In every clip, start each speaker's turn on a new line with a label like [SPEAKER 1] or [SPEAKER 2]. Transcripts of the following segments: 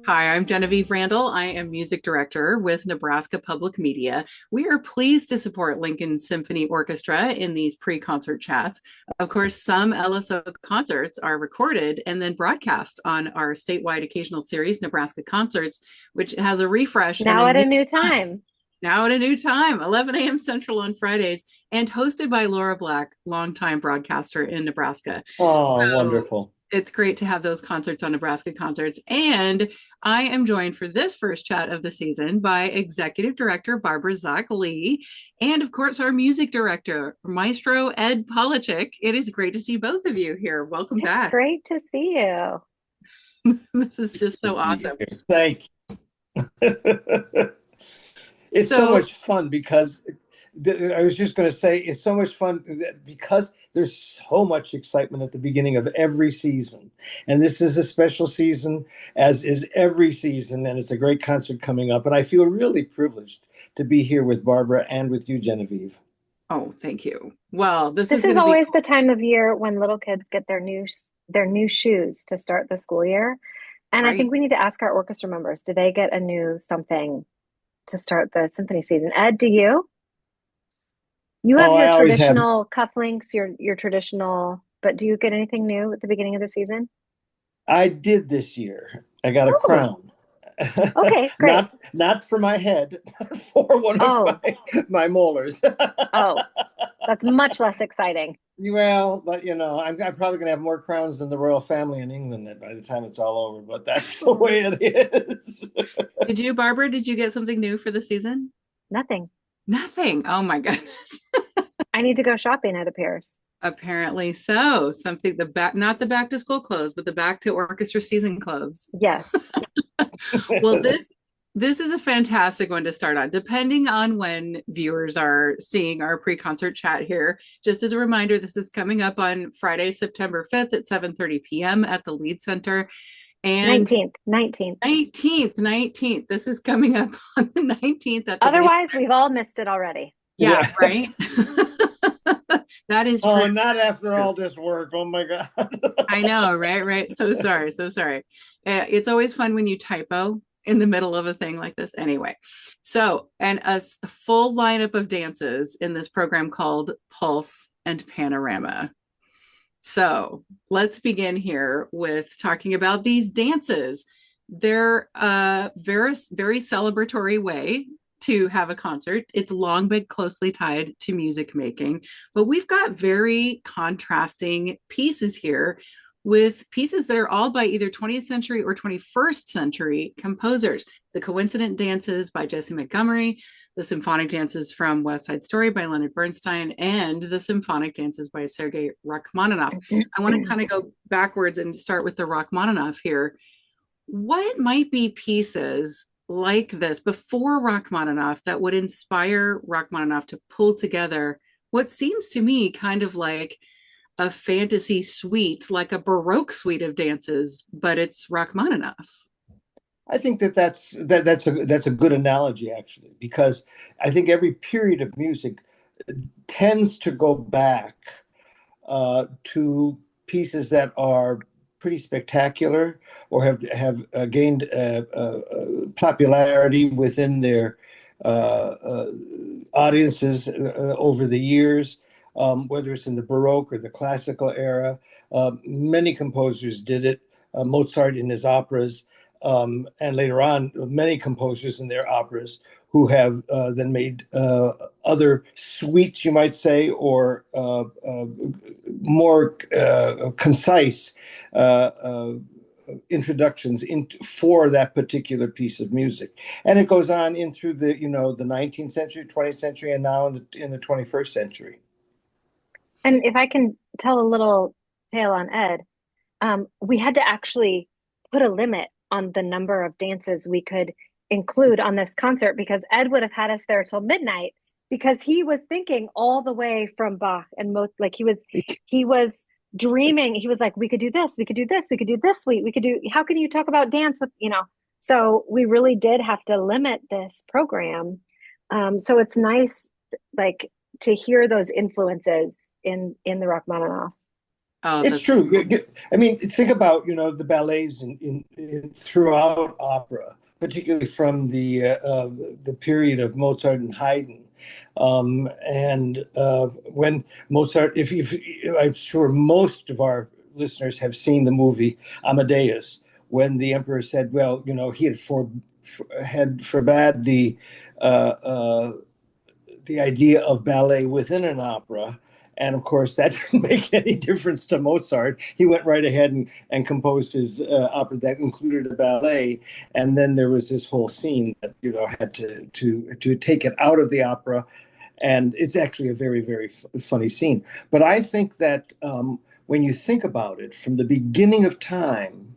[SPEAKER 1] Hi, I'm Genevieve Randall. I am music director with Nebraska Public Media. We are pleased to support Lincoln Symphony Orchestra in these pre concert chats. Of course, some LSO concerts are recorded and then broadcast on our statewide occasional series, Nebraska Concerts, which has a refresh and a
[SPEAKER 2] Now at
[SPEAKER 1] new
[SPEAKER 2] a new
[SPEAKER 1] time.
[SPEAKER 2] time.
[SPEAKER 1] Now at a new time, 11 a.m. Central on Fridays, and hosted by Laura Black, longtime broadcaster in Nebraska.
[SPEAKER 3] Oh,
[SPEAKER 1] So
[SPEAKER 3] wonderful.
[SPEAKER 1] it's great to have those concerts on Nebraska Concerts. And I am joined for this first chat of the season by Executive Director Barbara Zach Lee, and of course, our music director, Maestro Ed Polachek. It is great to see both of you here. Welcome
[SPEAKER 2] It's
[SPEAKER 1] back.
[SPEAKER 2] great to see you.
[SPEAKER 1] This is just so
[SPEAKER 3] To be
[SPEAKER 1] awesome.
[SPEAKER 3] here. Thank you. It's so
[SPEAKER 1] So,
[SPEAKER 3] much fun because I was just going to say it's so much fun because there's so much excitement at the beginning of every season. And this is a special season, as is every season. And it's a great concert coming up. And I feel really privileged to be here with Barbara and with you, Genevieve.
[SPEAKER 1] oh, thank you. Well, this
[SPEAKER 2] This
[SPEAKER 1] is
[SPEAKER 2] is
[SPEAKER 1] going to be
[SPEAKER 2] always the time of year when little kids get their new shoes to start the school year. And I
[SPEAKER 1] right.
[SPEAKER 2] think we need to ask our orchestra members, do they get a new something to start the symphony season? Ed, do you? You have
[SPEAKER 3] Oh,
[SPEAKER 2] your
[SPEAKER 3] I always have.
[SPEAKER 2] traditional cufflinks, your traditional, but do you get anything new at the beginning of the season?
[SPEAKER 3] I did this year. I got a
[SPEAKER 2] Oh,
[SPEAKER 3] crown.
[SPEAKER 2] okay, great.
[SPEAKER 3] Not for my head, for one of
[SPEAKER 2] Oh,
[SPEAKER 3] my molars.
[SPEAKER 2] oh, that's much less exciting.
[SPEAKER 3] Well, but I'm probably going to have more crowns than the royal family in England by the time it's all over. But that's the
[SPEAKER 2] Oh,
[SPEAKER 3] way it is.
[SPEAKER 1] Did you, Barbara, did you get something new for the season?
[SPEAKER 2] nothing.
[SPEAKER 1] Nothing. Oh my goodness.
[SPEAKER 2] I need to go shopping, it appears.
[SPEAKER 1] Apparently so. Something the back, not the back to school clothes, but the back to orchestra season clothes.
[SPEAKER 2] Yes.
[SPEAKER 1] Well, this is a fantastic one to start on, depending on when viewers are seeing our pre-concert chat here. Just as a reminder, this is coming up on Friday, September 5th at 7:30 p.m. at the Lead Center. And
[SPEAKER 2] 19th, 19th.
[SPEAKER 1] 19th. This is coming up on the 19th at the Lead.
[SPEAKER 2] Otherwise, we've all missed it already.
[SPEAKER 1] Yeah,
[SPEAKER 3] Yeah.
[SPEAKER 1] right. That is true.
[SPEAKER 3] Oh, not after all this work. Oh my God.
[SPEAKER 1] I know, right? Right. So sorry. So sorry. It's always fun when you typo in the middle of a thing like this. Anyway, so, and a full lineup of dances in this program called Pulse and Panorama. So let's begin here with talking about these dances. They're a very celebratory way to have a concert. It's long been closely tied to music making, but we've got very contrasting pieces here with pieces that are all by either 20th century or 21st century composers. The Coincident Dances by Jesse Montgomery, the Symphonic Dances from West Side Story by Leonard Bernstein, and the Symphonic Dances by Sergei Rachmaninoff. I want to kind of go backwards and start with the Rachmaninoff here. What might be pieces like this before Rachmaninoff that would inspire Rachmaninoff to pull together what seems to me kind of like a fantasy suite, like a Baroque suite of dances, but it's Rachmaninoff?
[SPEAKER 3] I think that's a good analogy actually, because I think every period of music tends to go back to pieces that are pretty spectacular or have gained popularity within their audiences over the years, whether it's in the Baroque or the classical era. Many composers did it. Mozart in his operas, and later on, many composers in their operas who have then made other suites, you might say, or more concise introductions for that particular piece of music. And it goes on in through the 19th century, 20th century, and now in the 21st century.
[SPEAKER 2] And if I can tell a little tale on Ed, we had to actually put a limit on the number of dances we could include on this concert because Ed would have had us there till midnight because he was thinking all the way from Bach and Mozart. Like he was dreaming. He was like, we could do this, we could do this, we could do this suite, we could do. How can you talk about dance with? So we really did have to limit this program. So it's nice, like to hear those influences in the Rachmaninoff.
[SPEAKER 1] Oh,
[SPEAKER 3] It's
[SPEAKER 1] that's
[SPEAKER 3] true. I mean, think about, the ballets throughout opera, particularly from the period of Mozart and Haydn. And when Mozart, I'm sure most of our listeners have seen the movie Amadeus, when the emperor said, well, he had forbade uh, uh, the idea of ballet within an opera. And of course, that didn't make any difference to Mozart. He went right ahead and composed his opera that included a ballet. And then there was this whole scene that had to take it out of the opera. And it's actually a very, very funny scene. But I think that when you think about it, from the beginning of time,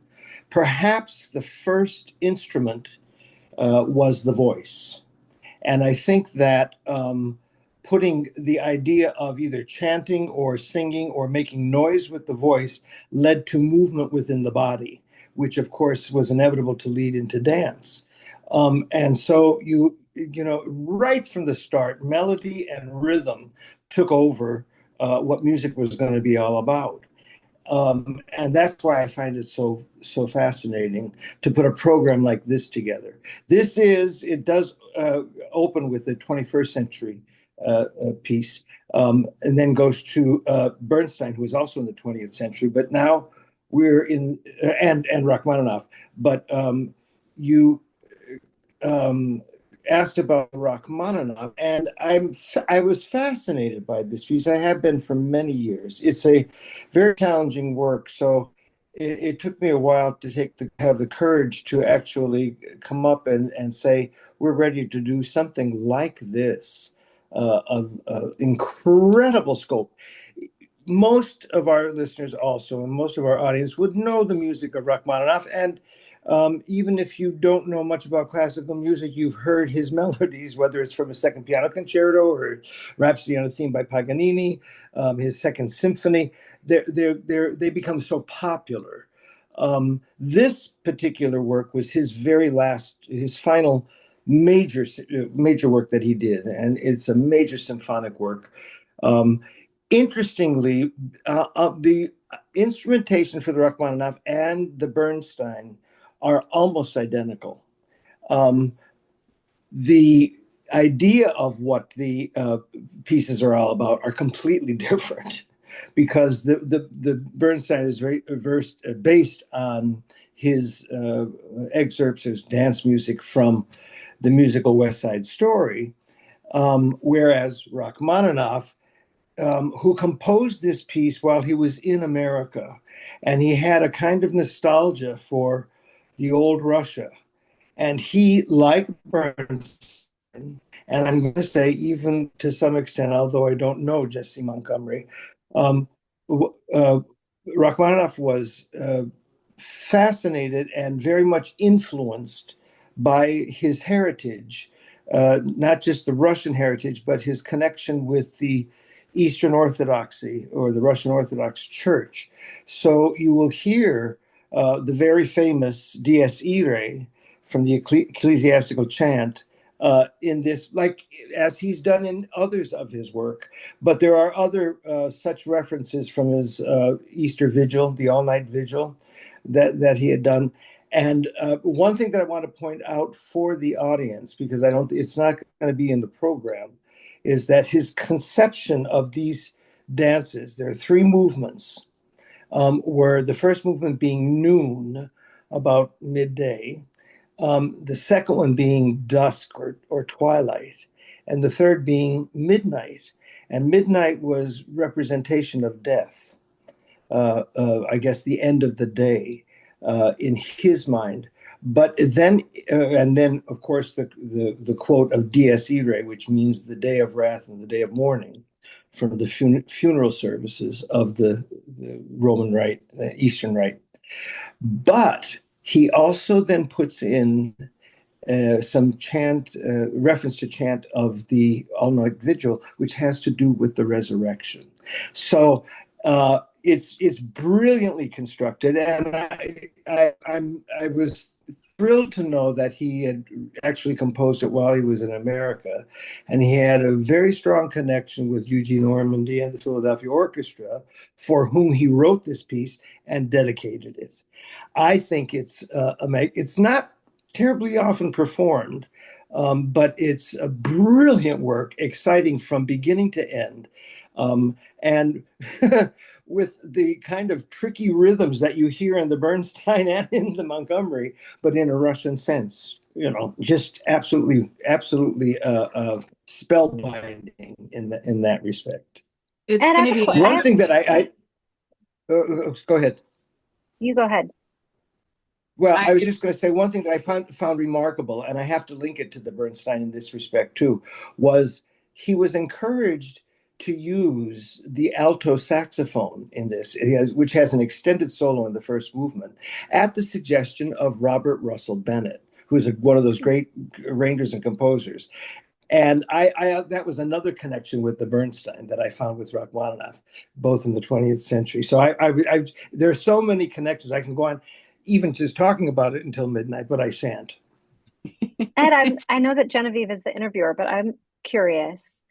[SPEAKER 3] perhaps the first instrument was the voice. And I think that putting the idea of either chanting or singing or making noise with the voice led to movement within the body, which of course was inevitable to lead into dance. And so right from the start, melody and rhythm took over what music was going to be all about. And that's why I find it so fascinating to put a program like this together. It does open with the 21st century piece, and then goes to Bernstein, who was also in the 20th century, but now we're in and Rachmaninoff. But you um, asked about Rachmaninoff, and I was fascinated by this piece. I have been for many years. It's a very challenging work, so it took me a while to have the courage to actually come up and say we're ready to do something like this of incredible scope. Most of our listeners also, and most of our audience would know the music of Rachmaninoff, and even if you don't know much about classical music, you've heard his melodies, whether it's from a second piano concerto or Rhapsody on a Theme by Paganini, his second symphony. They become so popular. This particular work was his final major work that he did, and it's a major symphonic work. Um, Interestingly, the instrumentation for the Rachmaninoff and the Bernstein are almost identical. Um, the idea of what the pieces are all about are completely different, because the Bernstein is very based on his excerpts, his dance music from the musical West Side Story, whereas Rachmaninoff, who composed this piece while he was in America, and he had a kind of nostalgia for the old Russia. And he, like Burns, and I'm going to say even to some extent, although I don't know Jesse Montgomery, um, uh, Rachmaninoff was fascinated and very much influenced by his heritage, not just the Russian heritage, but his connection with the Eastern Orthodoxy or the Russian Orthodox Church. So you will hear the very famous Dies Irae from the ecclesiastical chant in this, like as he's done in others of his work. But there are other such references from his Easter Vigil, the all-night vigil that he had done. And one thing that I want to point out for the audience, because it's not going to be in the program, is that his conception of these dances, there are three movements, where the first movement being noon, about midday, the second one being dusk or twilight, and the third being midnight. And midnight was representation of death, I guess the end of the day in his mind. But then, and then, of course, the quote of Dies Irae, which means the day of wrath and the day of mourning, from the funeral services of the Roman Rite, the Eastern Rite. But he also then puts in some reference to chant of the all-night vigil, which has to do with the resurrection. So it's brilliantly constructed, and I was thrilled to know that he had actually composed it while he was in America, and he had a very strong connection with Eugene Ormandy and the Philadelphia Orchestra, for whom he wrote this piece and dedicated it. I think it's not terribly often performed, but it's a brilliant work, exciting from beginning to end. And with the kind of tricky rhythms that you hear in the Bernstein and in the Montgomery, but in a Russian sense, just absolutely spellbinding in that respect.
[SPEAKER 1] It's
[SPEAKER 2] Ed,
[SPEAKER 1] going to be
[SPEAKER 3] One thing that I go ahead.
[SPEAKER 2] You go ahead.
[SPEAKER 3] Well,
[SPEAKER 1] I,
[SPEAKER 3] I was just going to say one thing that I found remarkable, and I have to link it to the Bernstein in this respect too, was he was encouraged to use the alto saxophone in this, which has an extended solo in the first movement, at the suggestion of Robert Russell Bennett, who is one of those great arrangers and composers. And that was another connection with the Bernstein that I found with Rachmaninoff, both in the 20th century. So there are so many connections. I can go on even just talking about it until midnight, but I shan't.
[SPEAKER 2] Ed, I know that Genevieve is the interviewer, but I'm curious.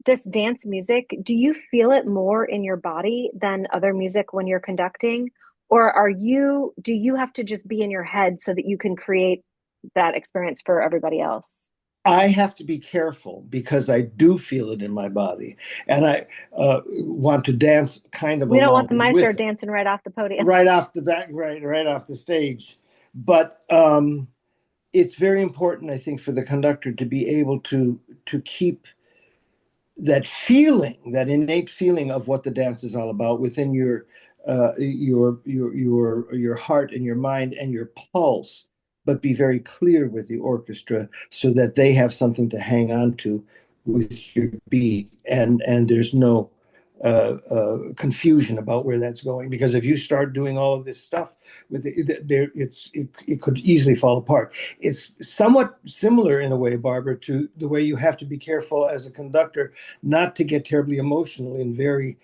[SPEAKER 2] This dance music, do you feel it more in your body than other music when you're conducting? Or do you have to just be in your head so that you can create that experience for everybody else?
[SPEAKER 3] I have to be careful because I do feel it in my body, and I want to dance kind of
[SPEAKER 2] We don't
[SPEAKER 3] along
[SPEAKER 2] want the maestro
[SPEAKER 3] with it,
[SPEAKER 2] dancing right off the podium.
[SPEAKER 3] right off the back, right off the stage. But it's very important, I think, for the conductor to be able to keep that feeling, that innate feeling of what the dance is all about within your heart and your mind and your pulse, but be very clear with the orchestra so that they have something to hang on to with your beat, and there's no confusion about where that's going. Because if you start doing all of this stuff with it could easily fall apart. It's somewhat similar in a way, Barbara, to the way you have to be careful as a conductor not to get terribly emotional in very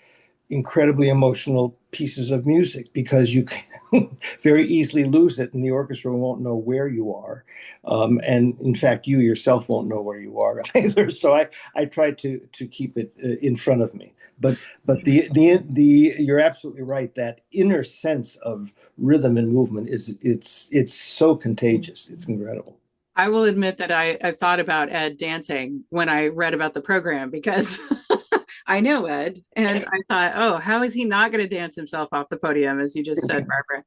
[SPEAKER 3] incredibly emotional pieces of music, because you can very easily lose it and the orchestra won't know where you are, and in fact you yourself won't know where you are either. So I try to keep it in front of me, but the you're absolutely right, that inner sense of rhythm and movement it's so contagious, it's incredible.
[SPEAKER 1] I will admit that I thought about Ed dancing when I read about the program because I know Ed, and I thought, oh, how is he not going to dance himself off the podium, as you just said, Barbara?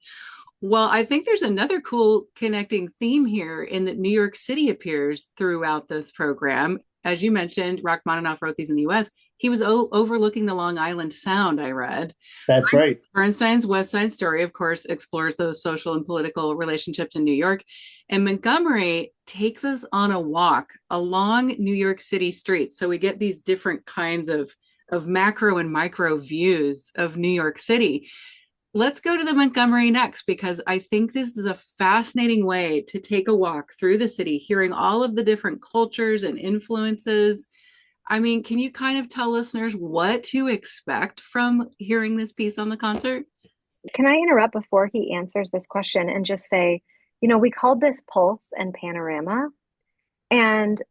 [SPEAKER 1] Well, I think there's another cool connecting theme here in that New York City appears throughout this program. As you mentioned, Rachmaninoff wrote these in the US. He was overlooking the Long Island Sound, I read.
[SPEAKER 3] That's right.
[SPEAKER 1] Bernstein's West Side Story, of course, explores those social and political relationships in New York. And Montgomery takes us on a walk along New York City streets. So we get these different kinds of macro and micro views of New York City. Let's go to the Montgomery next, because I think this is a fascinating way to take a walk through the city, hearing all of the different cultures and influences. I mean, can you kind of tell listeners what to expect from hearing this piece on the concert?
[SPEAKER 2] Can I interrupt before he answers this question and just say, we called this Pulse and Panorama. And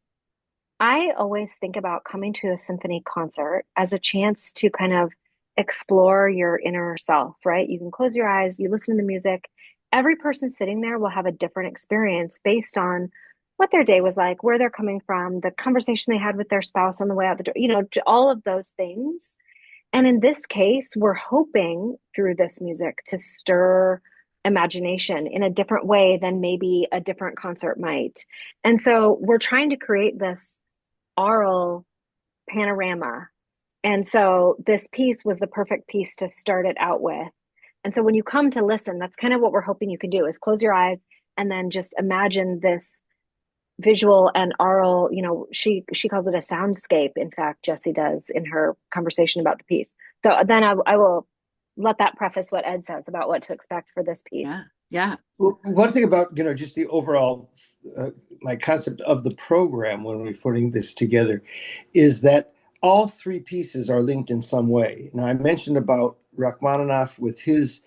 [SPEAKER 2] I always think about coming to a symphony concert as a chance to kind of explore your inner self, right? You can close your eyes, you listen to the music. Every person sitting there will have a different experience based on what their day was like, where they're coming from, the conversation they had with their spouse on the way out the door, all of those things. And in this case, we're hoping through this music to stir imagination in a different way than maybe a different concert might. And so we're trying to create this aural panorama. And so this piece was the perfect piece to start it out with. And so when you come to listen, that's kind of what we're hoping you can do, is close your eyes and then just imagine this visual and aural, she calls it a soundscape. In fact, Jessie does in her conversation about the piece. So then I will let that preface what Ed says about what to expect for this piece.
[SPEAKER 1] Yeah. Yeah.
[SPEAKER 3] Well, one thing about, just the overall, my concept of the program when we're putting this together is that all three pieces are linked in some way. Now, I mentioned about Rachmaninoff with his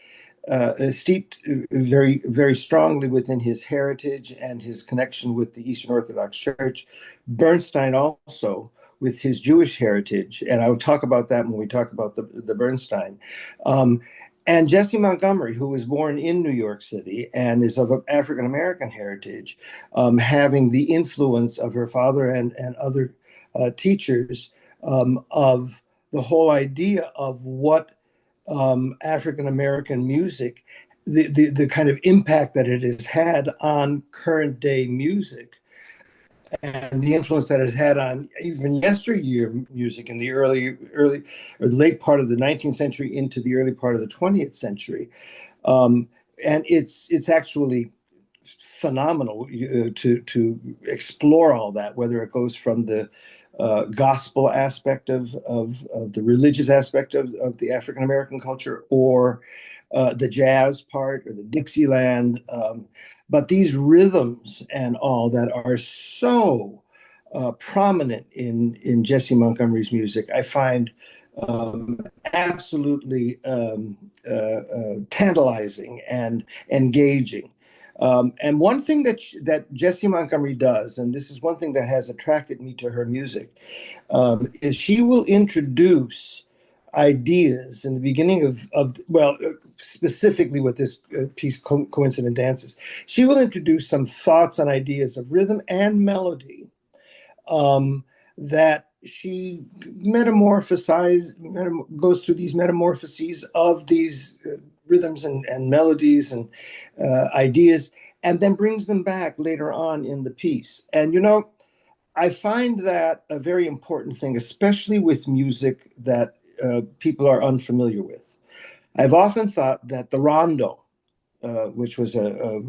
[SPEAKER 3] steeped very, very strongly within his heritage and his connection with the Eastern Orthodox Church. Bernstein also with his Jewish heritage, and I will talk about that when we talk about the Bernstein. And Jesse Montgomery, who was born in New York City and is of African American heritage, having the influence of her father and other teachers of the whole idea of what African American music, the kind of impact that it has had on current day music, and the influence that it had on even yesteryear music in the early or late part of the 19th century into the early part of the 20th century. Um, and it's actually phenomenal to explore all that, whether it goes from the gospel aspect of the religious aspect of the African American culture, or the jazz part, or the Dixieland. But these rhythms and all that are so prominent in Jesse Montgomery's music, I find absolutely tantalizing and engaging. And one thing that Jessie Montgomery does, and this is one thing that has attracted me to her music, is she will introduce ideas in the beginning of well, specifically with this piece, Coincident Dances. She will introduce some thoughts and ideas of rhythm and melody that she goes through these metamorphoses of these rhythms and melodies and ideas, and then brings them back later on in the piece. And I find that a very important thing, especially with music that people are unfamiliar with. I've often thought that the rondo, which was a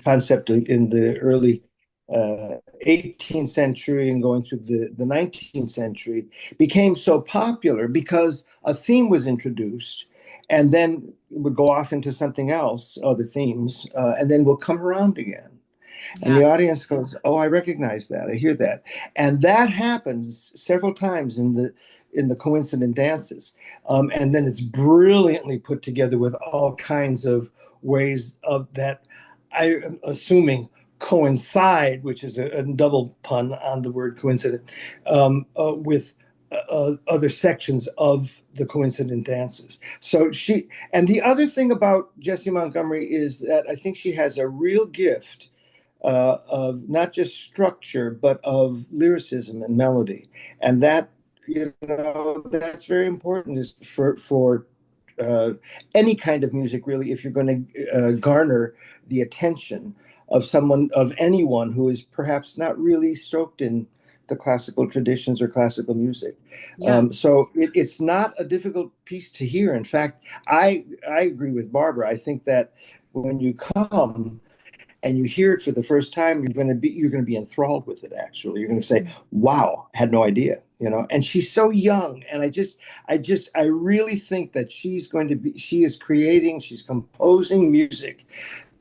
[SPEAKER 3] concept in the early 18th century and going through the 19th century, became so popular because a theme was introduced and then it would go off into something else, other themes, and then will come around again. And the audience goes, "Oh, I recognize that. I hear that." And that happens several times in the Coincident Dances. And then it's brilliantly put together with all kinds of ways of that I am assuming coincide, which is a double pun on the word coincident, with other sections of the Coincident Dances. So and the other thing about Jessie Montgomery is that I think she has a real gift of not just structure, but of lyricism and melody. And that, that's very important is for any kind of music, really, if you're going to garner the attention of anyone who is perhaps not really stoked in the classical traditions or classical music. So it's not a difficult piece to hear. In fact, I agree with Barbara. I think that when you come and you hear it for the first time, you're going to be enthralled with it. Actually, you're going to say, "Wow, I had no idea." And she's so young, and I really think that she is creating, she's composing music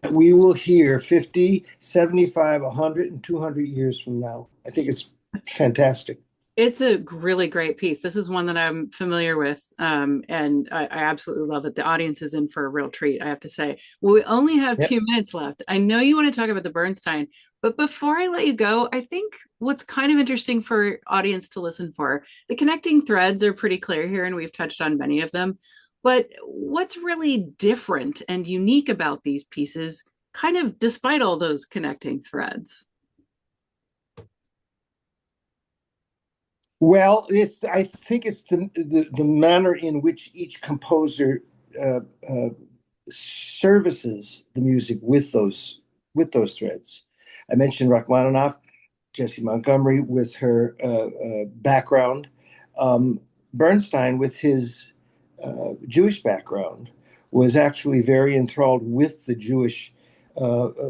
[SPEAKER 3] that we will hear 50, 75, 100, and 200 years from now. I think it's fantastic.
[SPEAKER 1] It's a really great piece. This is one that I'm familiar with, and I absolutely love it. The audience is in for a real treat, I have to say. Well, we only have
[SPEAKER 3] Yep.
[SPEAKER 1] 2 minutes left. I know you want to talk about the Bernstein, but before I let you go, I think what's kind of interesting for audience to listen for, the connecting threads are pretty clear here, and we've touched on many of them. But what's really different and unique about these pieces, kind of despite all those connecting threads?
[SPEAKER 3] Well, I think it's the manner in which each composer uh, uh, services the music with those threads. I mentioned Rachmaninoff, Jessie Montgomery with her background, um, Bernstein with his Jewish background was actually very enthralled with the Jewish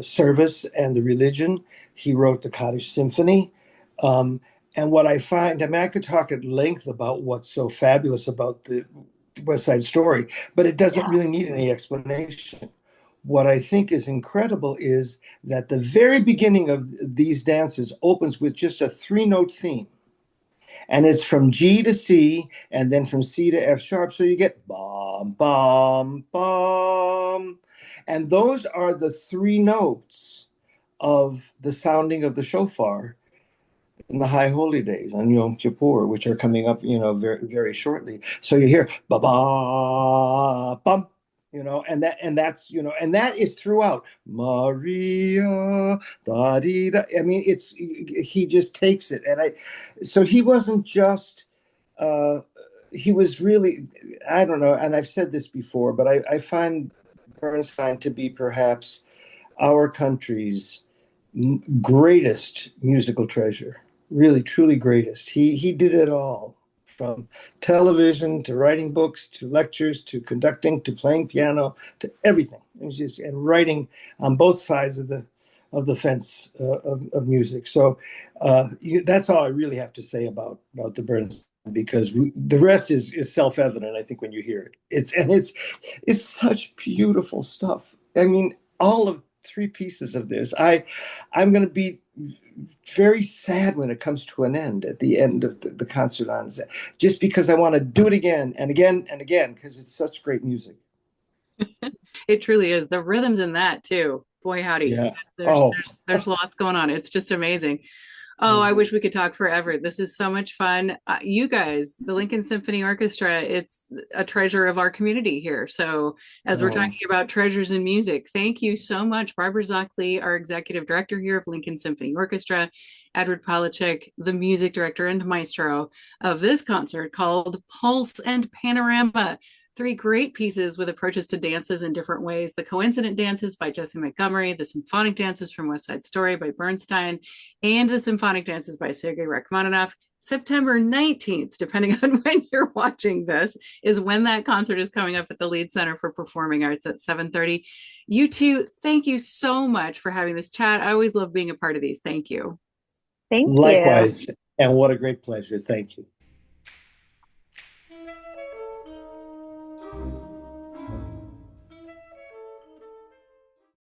[SPEAKER 3] service and the religion. He wrote the Kaddish Symphony. Um, and what I find, I mean, I could talk at length about what's so fabulous about the West Side Story, but it doesn't really need any explanation. What I think is incredible is that the very beginning of these dances opens with just a three-note theme. And it's from G to C, and then from C to F sharp. So you get ba, bum, bum, bum. And those are the three notes of the sounding of the shofar in the high holy days on Yom Kippur, which are coming up, very, very shortly. So you hear ba ba bum, and that is throughout. Maria, da di da. I mean, he just takes it, so he wasn't just. Uh, he was really, I don't know, and I've said this before, but I find Bernstein to be perhaps our country's greatest musical treasure, really truly greatest. He did it all, from television to writing books to lectures to conducting to playing piano to everything. It was just, and writing on both sides of the fence of music. So that's all I really have to say about the Bernstein, because the rest is self-evident, I think, when you hear it. It's such beautiful stuff. I mean, all of three pieces of this. I'm going to be very sad when it comes to an end at the end of the concert on, just because I want to do it again and again and again, because it's such great music.
[SPEAKER 1] It truly is. The rhythms in that too. Boy, howdy.
[SPEAKER 3] Yeah.
[SPEAKER 1] There's
[SPEAKER 3] Oh.
[SPEAKER 1] there's there's lots going on. It's just amazing. Oh, I wish we could talk forever. This is so much fun. You guys, the Lincoln Symphony Orchestra, it's a treasure of our community here. So, as we're
[SPEAKER 3] Oh.
[SPEAKER 1] talking about treasures in music, thank you so much, Barbara Zockley, our executive director here of Lincoln Symphony Orchestra, Edward Polachek, the music director and maestro of this concert called Pulse and Panorama. Three great pieces with approaches to dances in different ways. The Coincident Dances by Jesse Montgomery, the Symphonic Dances from West Side Story by Bernstein, and the Symphonic Dances by Sergei Rachmaninoff. September 19th, depending on when you're watching this, is when that concert is coming up at the Leeds Center for Performing Arts at 7:30. You two, thank you so much for having this chat. I always love being a part of these. Thank you.
[SPEAKER 2] Thank you.
[SPEAKER 3] Likewise, and what a great pleasure. Thank you.